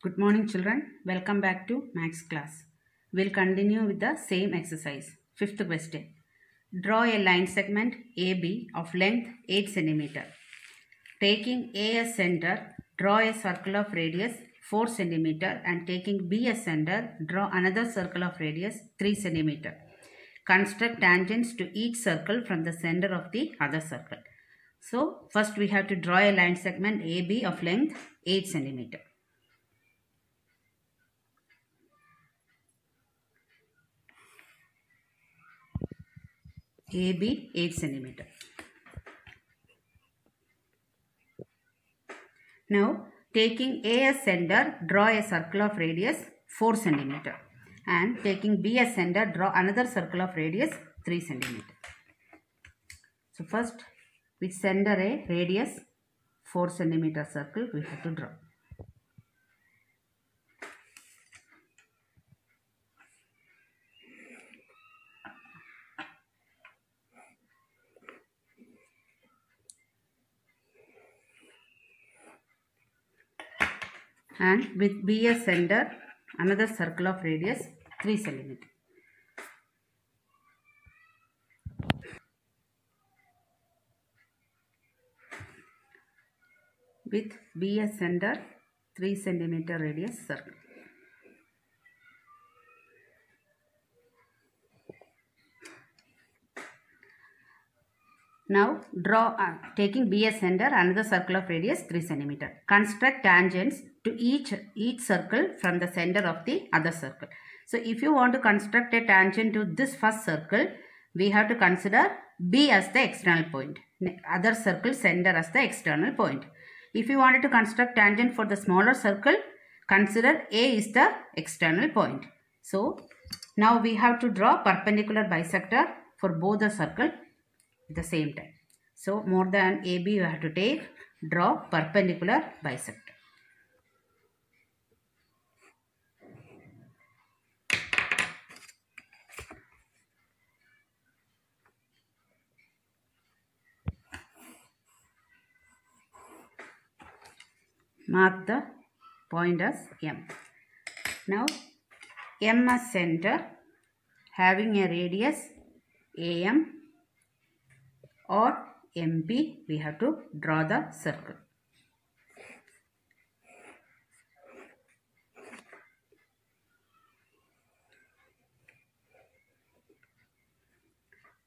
Good morning children. Welcome back to Maths class. We'll continue with the same exercise. Fifth question. Draw a line segment AB of length 8 cm. Taking A as center, draw a circle of radius 4 cm and taking B as center, draw another circle of radius 3 cm. Construct tangents to each circle from the center of the other circle. So first we have to draw a line segment AB of length 8 cm. AB 8 cm. Now taking A as center, draw a circle of radius 4 cm and taking B as center, draw another circle of radius 3 cm. So first with center a radius 4 cm circle we have to draw. And with B as center, another circle of radius 3 cm. With B as center, 3 cm radius circle. Now draw taking B as center, another circle of radius 3 cm. Construct tangents to each circle from the center of the other circle. So if you want to construct a tangent to this first circle, we have to consider B as the external point, other circle center as the external point. If you wanted to construct tangent for the smaller circle, consider A is the external point. So now we have to draw perpendicular bisector for both the circle at the same time. So more than AB you have to take, draw perpendicular bisector. Mark the point as M. Now M as center, having a radius AM or MP, we have to draw the circle.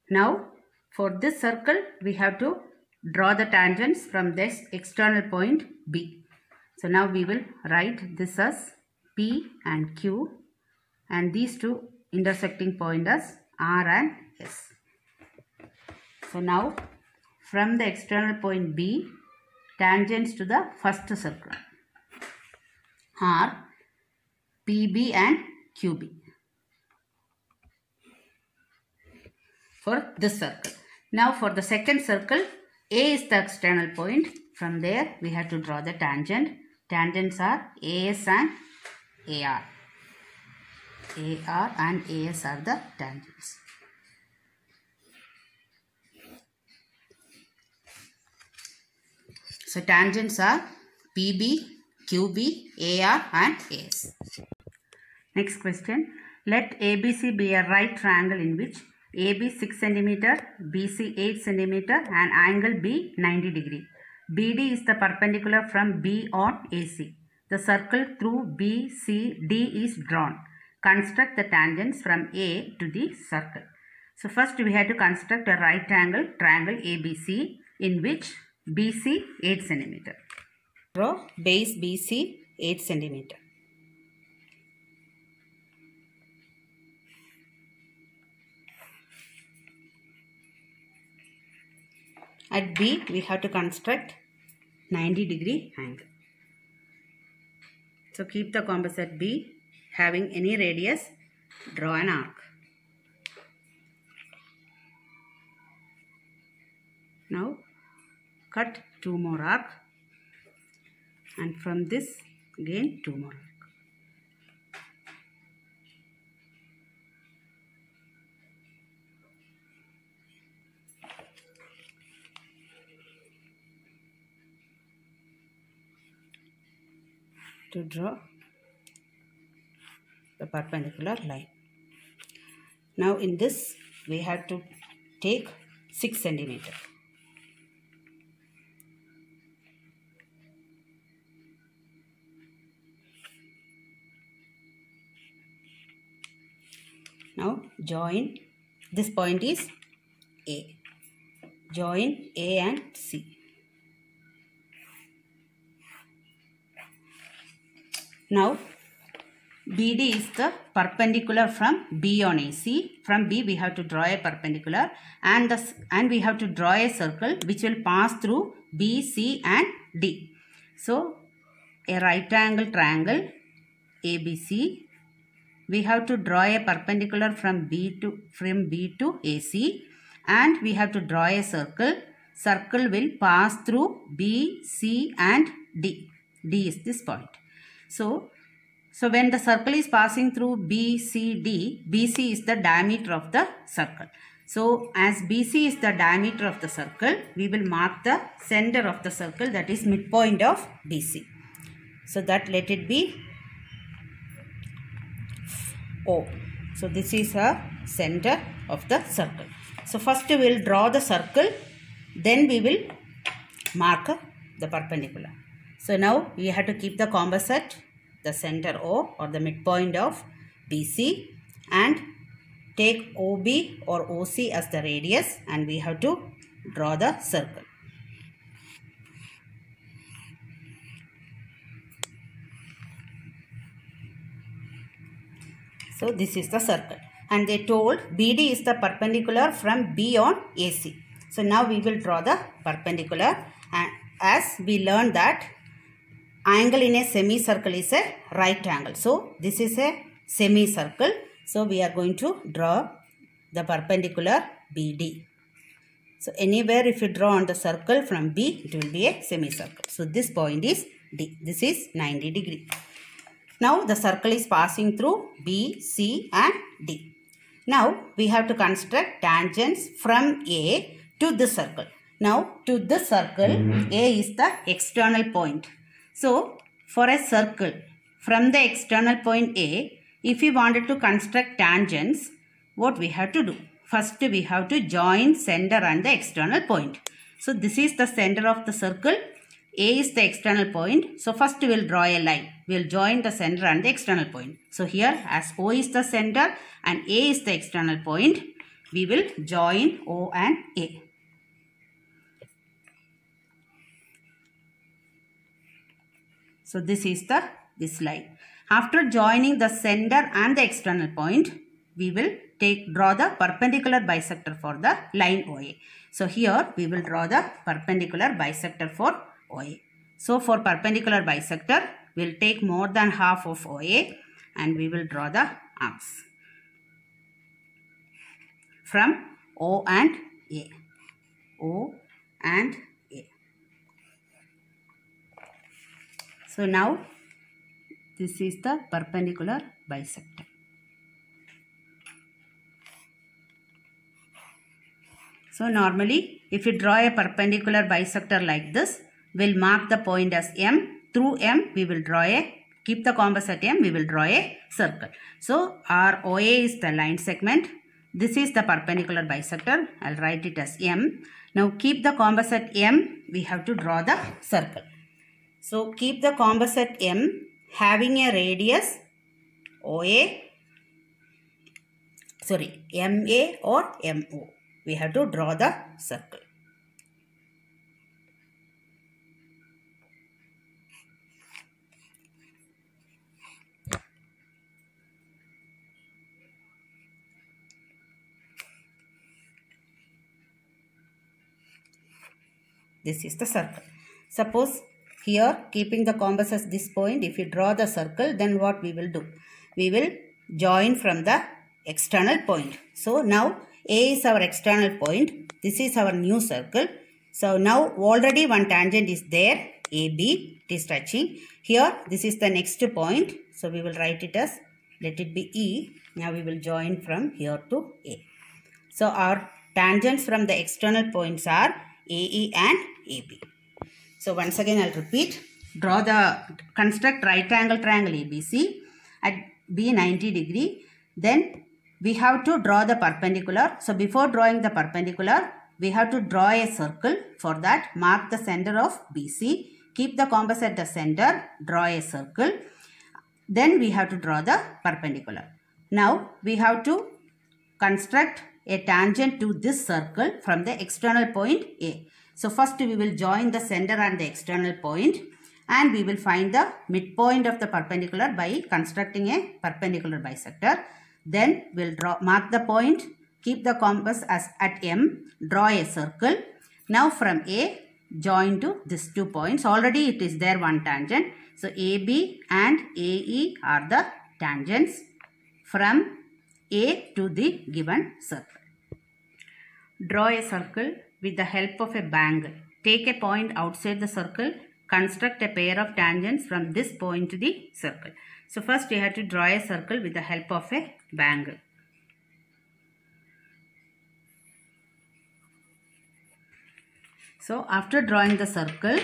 Now for this circle we have to draw the tangents from this external point B. So now we will write this as P and Q and these two intersecting point as R and S. So now from the external point B, tangents to the first circle are PB and QB for this circle. Now for the second circle, A is the external point. From there we have to draw the tangent. Tangents are AS and AR. AR and AS are the tangents. So tangents are PB, QB, AR and AS. Next question. Let ABC be a right triangle in which AB 6 cm, BC 8 cm and angle B 90 degree. BD is the perpendicular from B on AC. The circle through BCD is drawn. Construct the tangents from A to the circle. So first we have to construct a right angle triangle ABC in which BC 8 cm. Draw base BC 8 cm. At B we have to construct 90 degree angle. So keep the compass at B. Having any radius, draw an arc. Now cut 2 more arc and from this again 2 more arc. To draw the perpendicular line. Now in this we have to take 6 centimeter. Now join, this point is A. Join A and C. Now BD is the perpendicular from B on AC. From B we have to draw a perpendicular and we have to draw a circle which will pass through B, C and D. So a right angle triangle ABC. We have to draw a perpendicular from B to AC and we have to draw a circle. Circle will pass through B, C and D. D is this point. So when the circle is passing through B, C, D, BC is the diameter of the circle. So as BC is the diameter of the circle, we will mark the center of the circle, that is midpoint of BC. So that let it be O. So this is a center of the circle. So first we will draw the circle, then we will mark the perpendicular. So now we have to keep the composite, the center O or the midpoint of BC, and take OB or OC as the radius, and we have to draw the circle. So this is the circle, and they told BD is the perpendicular from B on AC. So now we will draw the perpendicular, and as we learned that angle in a semicircle is a right angle. So this is a semicircle. So we are going to draw the perpendicular BD. So anywhere if you draw on the circle from B, it will be a semicircle. So this point is D. This is 90 degree. Now the circle is passing through B, C and D. Now we have to construct tangents from A to this circle. Now to this circle, A is the external point. So for a circle from the external point A, if we wanted to construct tangents, what we have to do? First we have to join center and the external point. So this is the center of the circle. A is the external point. So first we will draw a line. We will join the center and the external point. So here as O is the center and A is the external point, we will join O and A. So this is this line. After joining the center and the external point, we will draw the perpendicular bisector for the line OA. So here we will draw the perpendicular bisector for OA. So for perpendicular bisector, we will take more than half of OA and we will draw the arcs from O and A. O and A. So now this is the perpendicular bisector. So normally if you draw a perpendicular bisector like this, we'll mark the point as M. Through M we will draw keep the compass at M, we will draw a circle. So our OA is the line segment. This is the perpendicular bisector. I'll write it as M. Now keep the compass at M, we have to draw the circle. So keep the compass at M having a radius MA or MO. We have to draw the circle. This is the circle. Suppose here keeping the compass as this point, if you draw the circle, then what we will do? We will join from the external point. So now A is our external point. This is our new circle. So now already one tangent is there, AB, it is touching. Here this is the next point. So we will write it as, let it be E. Now we will join from here to A. So our tangents from the external points are AE and AB. So once again I'll repeat. Construct right angle triangle ABC. be 90 degree, then we have to draw the perpendicular. So before drawing the perpendicular, we have to draw a circle. For that, mark the center of BC, keep the compass at the center, draw a circle. Then we have to draw the perpendicular. Now we have to construct a tangent to this circle from the external point A. So first we will join the center and the external point, and we will find the midpoint of the perpendicular by constructing a perpendicular bisector. Then we'll mark the point, keep the compass as at M, draw a circle. Now from A, join to these 2 points. Already it is there one tangent. So AB and AE are the tangents from A to the given circle. Draw a circle with the help of a bangle. Take a point outside the circle. Construct a pair of tangents from this point to the circle. So first you have to draw a circle with the help of a bangle. So after drawing the circle,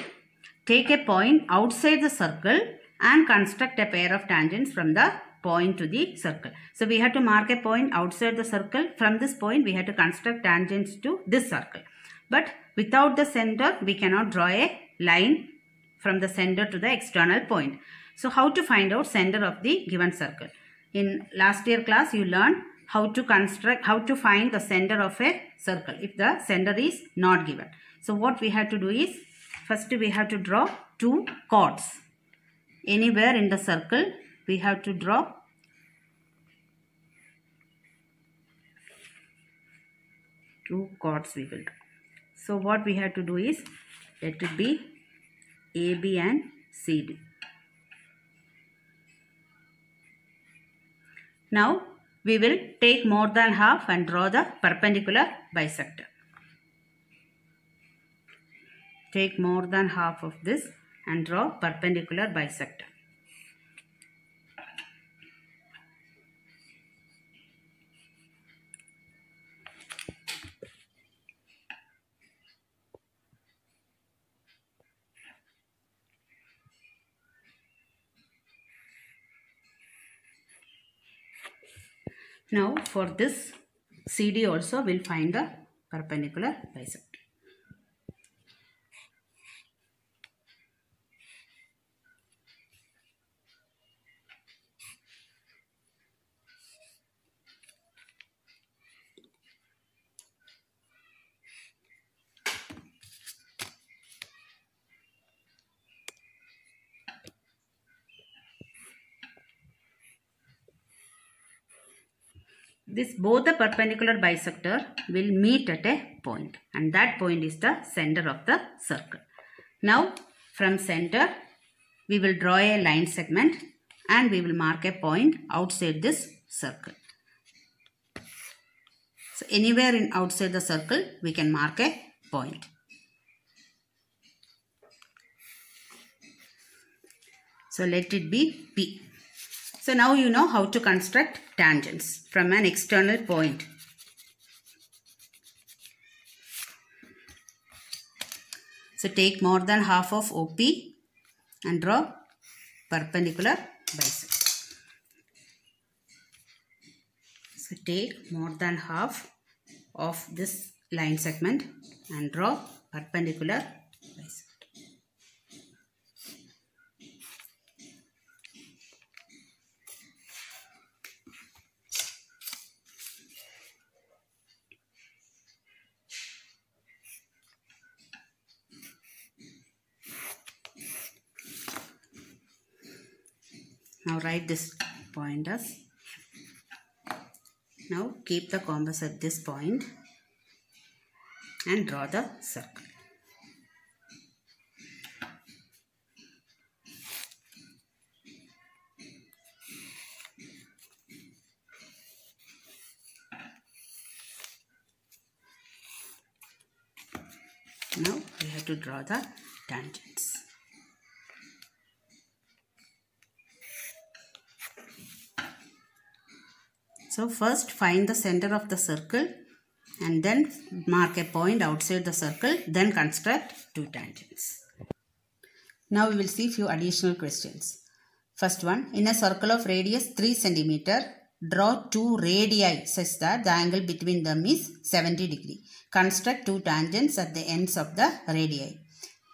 take a point outside the circle and construct a pair of tangents from the point to the circle. So we have to mark a point outside the circle. From this point we have to construct tangents to this circle. But without the center, we cannot draw a line from the center to the external point. So how to find out center of the given circle? In last year class you learned how to find the center of a circle if the center is not given. So what we have to do is, first we have to draw 2 chords. Anywhere in the circle we have to draw 2 chords we will draw. So what we have to do is, let it be AB and CD. Now we will take more than half and draw the perpendicular bisector. Take more than half of this and draw perpendicular bisector. Now for this CD also we'll find the perpendicular bisector. Both the perpendicular bisector will meet at a point, and that point is the center of the circle. Now from center we will draw a line segment and we will mark a point outside this circle. So anywhere outside the circle we can mark a point. So let it be P. So now you know how to construct tangents from an external point. So take more than half of OP and draw perpendicular bisector. So take more than half of this line segment and draw perpendicular bisector. Now write this point as. Now keep the compass at this point and draw the circle. Now we have to draw the tangents. So first find the center of the circle and then mark a point outside the circle, then construct 2 tangents. Now we will see few additional questions. First one, in a circle of radius 3 cm, draw two radii such that the angle between them is 70 degree. Construct two tangents at the ends of the radii.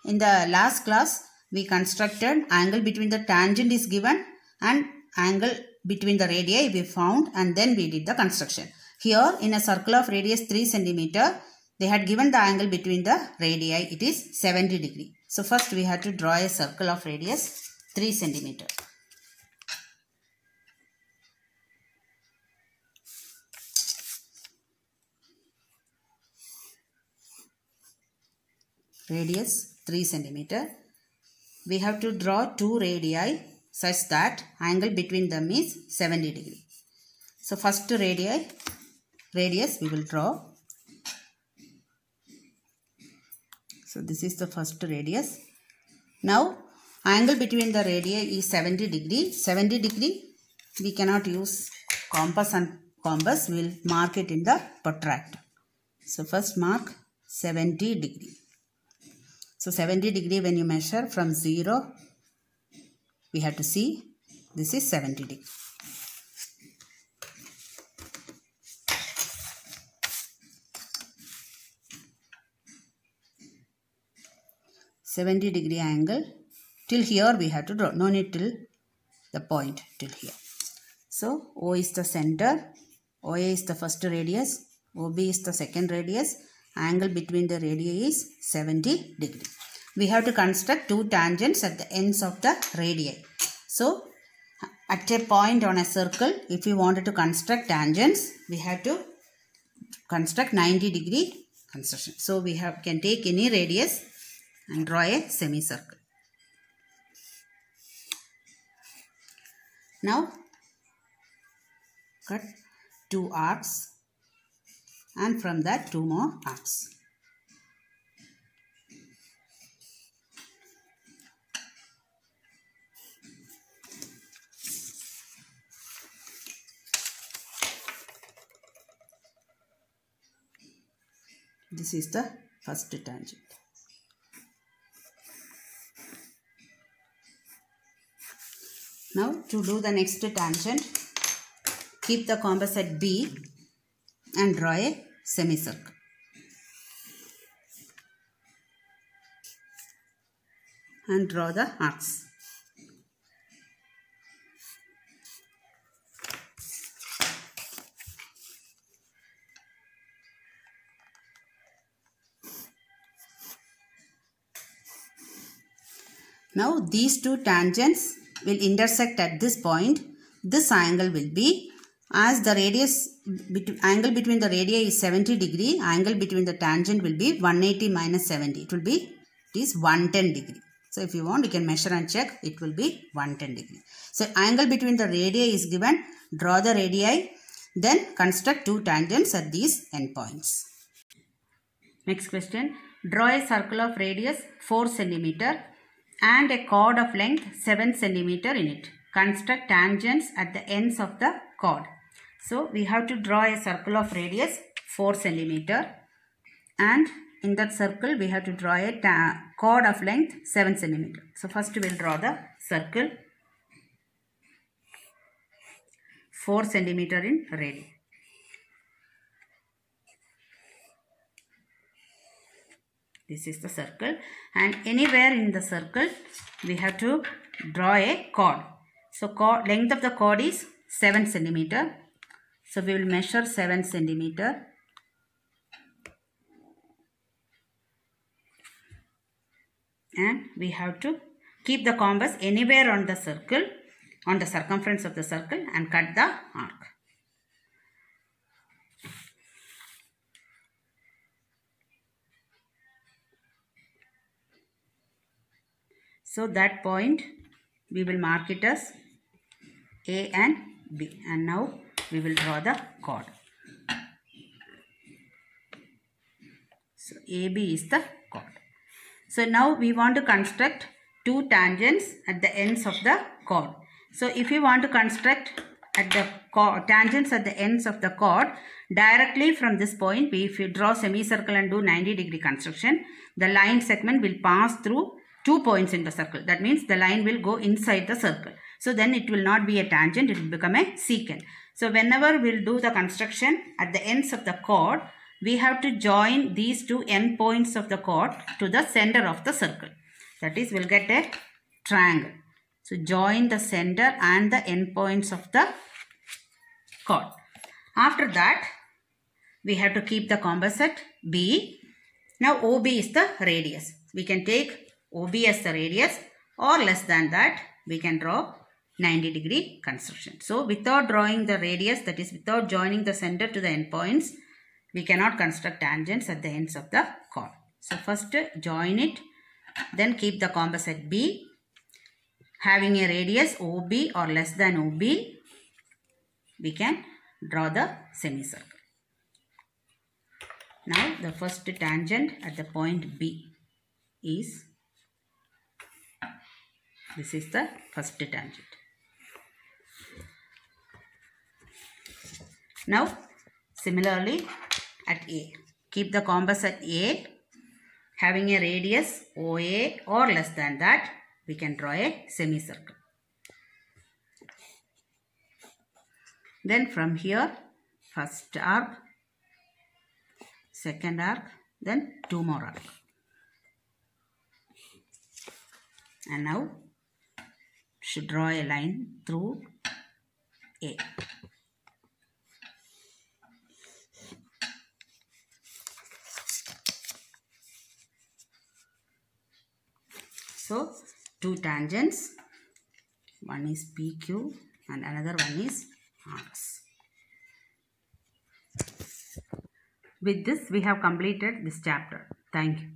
In the last class, we constructed angle between the tangent is given and angle between the radii we found, and then we did the construction. Here, in a circle of radius 3 cm, they had given the angle between the radii, it is 70 degree. So first we had to draw a circle of radius 3 cm. Radius 3 cm. We have to draw two radii such that angle between them is 70 degree. So first radius we will draw. So this is the first radius. Now angle between the radii is 70 degree. 70 degree we cannot use compass, and compass we will mark it in the protractor. So first mark 70 degree. So 70 degree when you measure from 0, we have to see this is 70 degree. $70 angle till here we have to draw. No need till the point till here. So O is the center, OA is the first radius, OB is the second radius. Angle between the radii is 70 degree. We have to construct two tangents at the ends of the radii. So at a point on a circle, if we wanted to construct tangents, we have to construct 90 degree construction. So we can take any radius and draw a semicircle. Now cut two arcs, and from that two more arcs. This is the first tangent. Now to do the next tangent, keep the compass at B and draw a semicircle. And draw the arcs. Now these two tangents will intersect at this point. This angle will be, as the radius angle between the radii is 70 degree, angle between the tangent will be 180 minus 70. It is 110 degree. So if you want, you can measure and check. It will be 110 degree. So angle between the radii is given. Draw the radii. Then construct two tangents at these endpoints. Next question. Draw a circle of radius 4 cm and a chord of length 7 cm in it. Construct tangents at the ends of the chord. So we have to draw a circle of radius 4 cm, and in that circle we have to draw a chord of length 7 cm. So first we will draw the circle 4 cm in radius. This is the circle, and anywhere in the circle we have to draw a chord. So length of the chord is 7 cm. So we will measure 7 cm. And we have to keep the compass anywhere on the circle, on the circumference of the circle, and cut the arc. So that point we will mark it as A and B, and now we will draw the chord. So AB is the chord. So now we want to construct two tangents at the ends of the chord. So if you want to construct at the tangents at the ends of the chord, directly from this point, if you draw semicircle and do 90-degree construction, the line segment will pass through 2 points in the circle. That means the line will go inside the circle. So then it will not be a tangent, it will become a secant. So whenever we'll do the construction at the ends of the chord, we have to join these two end points of the chord to the center of the circle. That is, we'll get a triangle. So join the center and the end points of the chord. After that, we have to keep the composite B. Now OB is the radius. We can take OB as the radius, or less than that, we can draw 90-degree construction. So without drawing the radius, that is without joining the center to the end points, we cannot construct tangents at the ends of the chord. So first join it, then keep the composite B. Having a radius OB or less than OB, we can draw the semicircle. Now the first tangent at the point B is, this is the first tangent. Now similarly at A, keep the composite A, having a radius OA or less than that, we can draw a semicircle. Then from here, first arc, second arc, then two more arcs. And now should draw a line through A. So two tangents, one is PQ and another one is RS. With this, we have completed this chapter. Thank you.